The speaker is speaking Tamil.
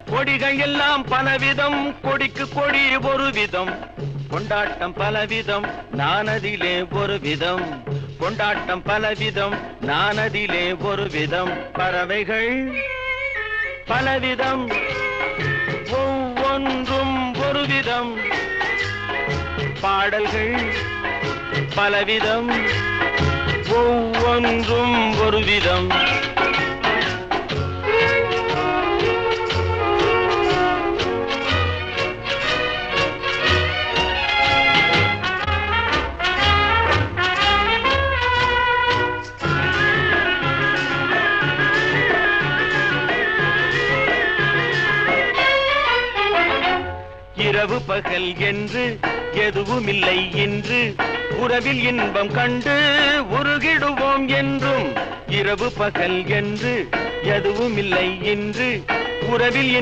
கொடிகள் எல்லாம் பலவிதம், கொடிக்கு கொடி ஒரு விதம். கொண்டாட்டம் பலவிதம், நானதிலே ஒரு விதம். கொண்டாட்டம் பலவிதம், நானதிலே ஒரு விதம். பறவைகள் பலவிதம், ஒவ்வொன்றும் ஒரு விதம். பாடல்கள் பலவிதம், ஒவ்வொன்றும் ஒரு விதம். இரவு பகல் என்று எதுவுமில்லை இன்று, உறவில் இன்பம் கண்டு உருகிடுவோம் என்றும். இரவு பகல் என்று எதுவுமில்லை இன்று, உறவில்